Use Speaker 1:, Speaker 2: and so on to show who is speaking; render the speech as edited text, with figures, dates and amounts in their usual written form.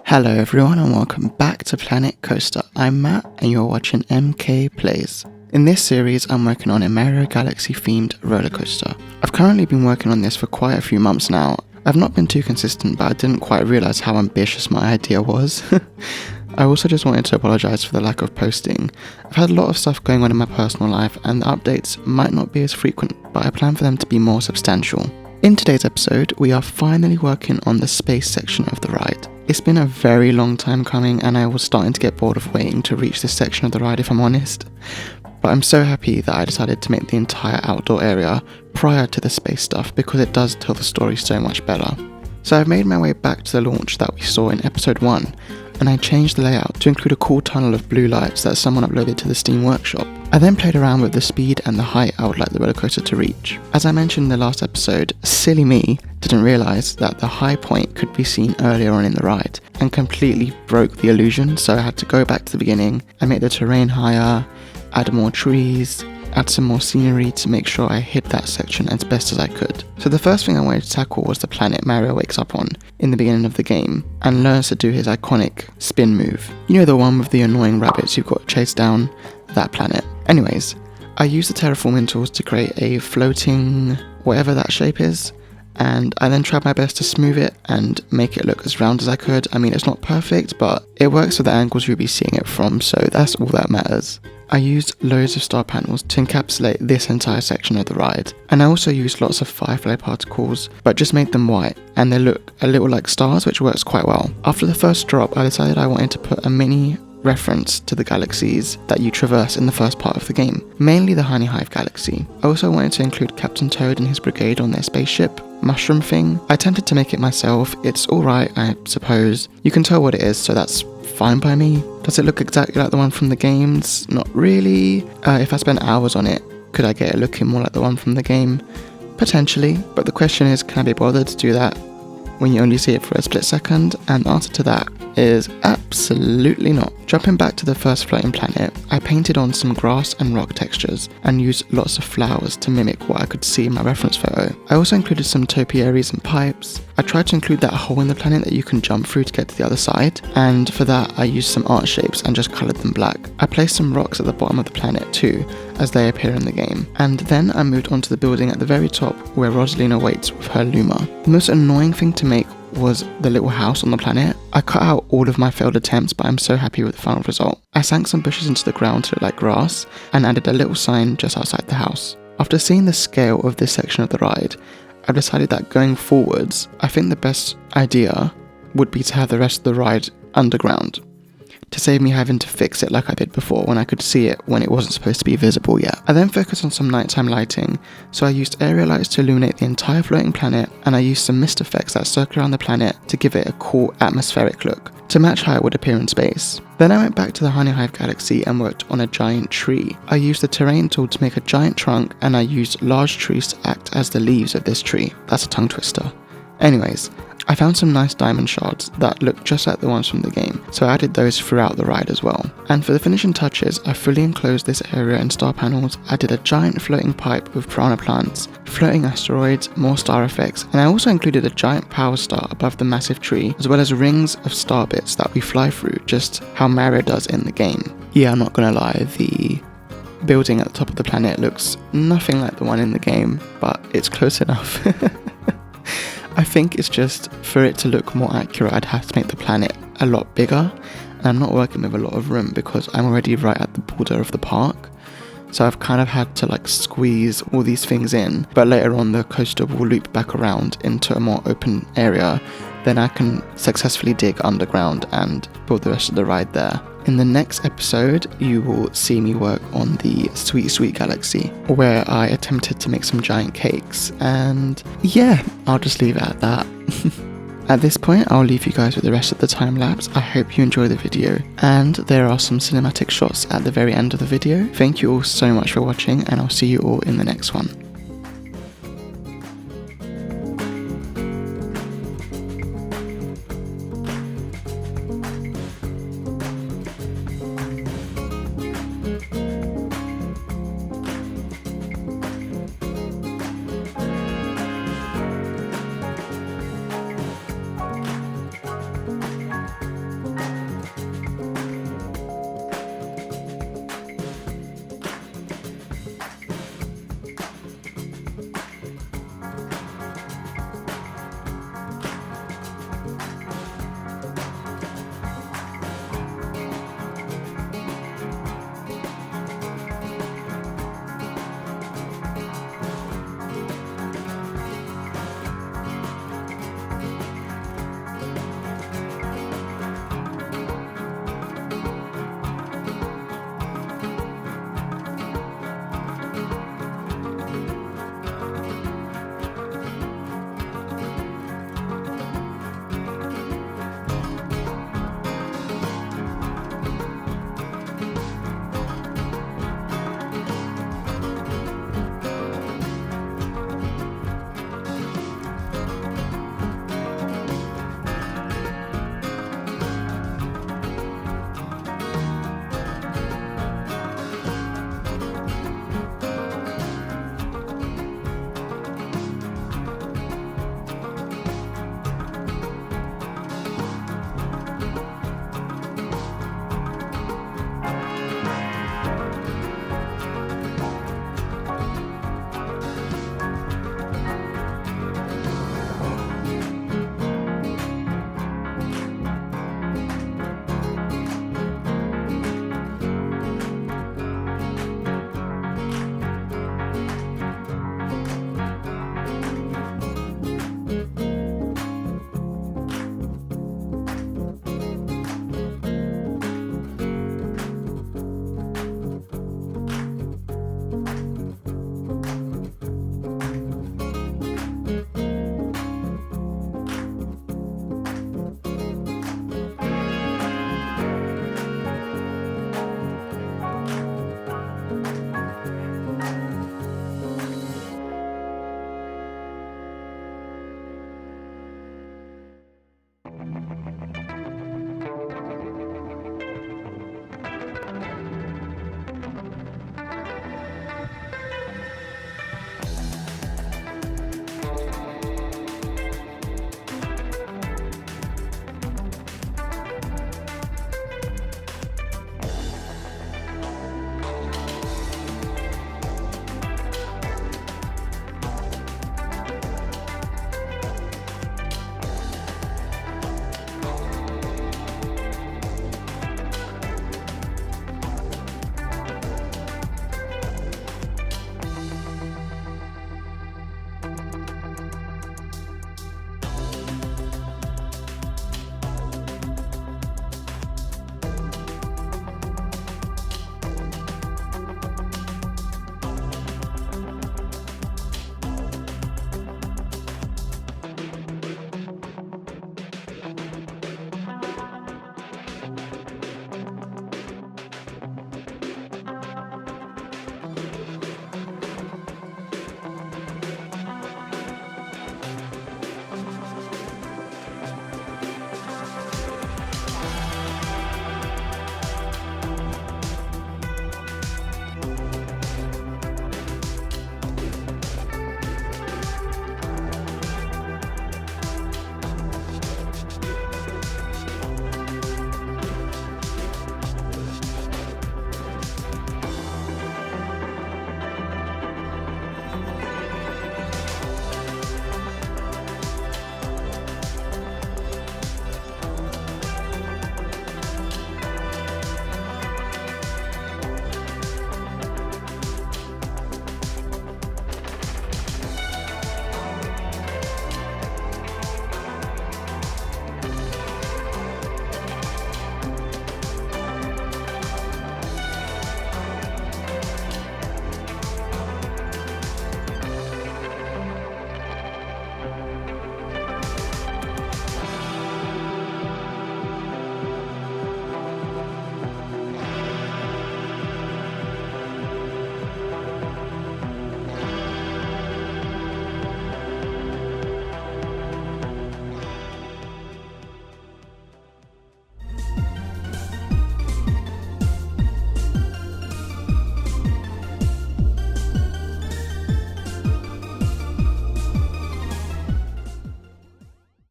Speaker 1: Hello everyone and welcome back to Planet Coaster. I'm Matt and you're watching MK Plays. In this series I'm working on a Mario Galaxy themed roller coaster. I've currently been working on this for quite a few months now. I've not been too consistent, but I didn't quite realise how ambitious my idea was. I also just wanted to apologise for the lack of posting. I've had a lot of stuff going on in my personal life and the updates might not be as frequent, but I plan for them to be more substantial. In today's episode, we are finally working on the space section of the ride. It's been a very long time coming and I was starting to get bored of waiting to reach this section of the ride if I'm honest. But I'm so happy that I decided to make the entire outdoor area prior to the space stuff because it does tell the story so much better. So I've made my way back to the launch that we saw in episode 1 and I changed the layout to include a cool tunnel of blue lights that someone uploaded to the Steam workshop. I then played around with the speed and the height I would like the roller coaster to reach. As I mentioned in the last episode, silly me didn't realise that the high point could be seen earlier on in the ride and completely broke the illusion, so I had to go back to the beginning and make the terrain higher, add more trees, add some more scenery to make sure I hit that section as best as I could. So the first thing I wanted to tackle was the planet Mario wakes up on in the beginning of the game and learns to do his iconic spin move. You know, the one with the annoying rabbits you've got to chase down? That planet. Anyways, I used the terraforming tools to create a floating whatever that shape is, and I then tried my best to smooth it and make it look as round as I could. I mean, it's not perfect, but it works with the angles you'll be seeing it from, so that's all that matters. I used loads of star panels to encapsulate this entire section of the ride, and I also used lots of firefly particles, but just made them white, and they look a little like stars, which works quite well. After the first drop, I decided I wanted to put a mini reference to the galaxies that you traverse in the first part of the game, mainly the Honey Hive galaxy. I also wanted to include Captain Toad and his brigade on their spaceship mushroom thing. I attempted to make it myself. It's alright, I suppose. You can tell what it is, so that's fine by me. Does it look exactly like the one from the games? Not really. If I spent hours on it, could I get it looking more like the one from the game? Potentially, but the question is, can I be bothered to do that when you only see it for a split second? And the answer to that is absolutely not. Jumping back to the first floating planet, I painted on some grass and rock textures and used lots of flowers to mimic what I could see in my reference photo. I also included some topiaries and pipes. I tried to include that hole in the planet that you can jump through to get to the other side, and for that I used some art shapes and just coloured them black. I placed some rocks at the bottom of the planet too, as they appear in the game, and then I moved on to the building at the very top where Rosalina waits with her Luma. The most annoying thing to make was the little house on the planet. I cut out all of my failed attempts, but I'm so happy with the final result. I sank some bushes into the ground to look like grass and added a little sign just outside the house. After seeing the scale of this section of the ride, I've decided that going forwards, I think the best idea would be to have the rest of the ride underground, to save me having to fix it like I did before when I could see it when it wasn't supposed to be visible yet. I then focused on some nighttime lighting, so I used area lights to illuminate the entire floating planet, and I used some mist effects that circle around the planet to give it a cool atmospheric look, to match how it would appear in space. Then I went back to the Honey Hive galaxy and worked on a giant tree. I used the terrain tool to make a giant trunk, and I used large trees to act as the leaves of this tree. That's a tongue twister. Anyways, I found some nice diamond shards that looked just like the ones from the game, so I added those throughout the ride as well. And for the finishing touches, I fully enclosed this area in star panels, added a giant floating pipe with piranha plants, floating asteroids, more star effects, and I also included a giant power star above the massive tree, as well as rings of star bits that we fly through, just how Mario does in the game. Yeah, I'm not gonna lie, the building at the top of the planet looks nothing like the one in the game, but it's close enough. I think it's just, for it to look more accurate, I'd have to make the planet a lot bigger, and I'm not working with a lot of room because I'm already right at the border of the park, so I've kind of had to like squeeze all these things in, but later on the coaster will loop back around into a more open area, then I can successfully dig underground and build the rest of the ride there. In the next episode, you will see me work on the Sweet Sweet Galaxy, where I attempted to make some giant cakes, and yeah, I'll just leave it at that. At this point, I'll leave you guys with the rest of the time lapse. I hope you enjoy the video, and there are some cinematic shots at the very end of the video. Thank you all so much for watching, and I'll see you all in the next one.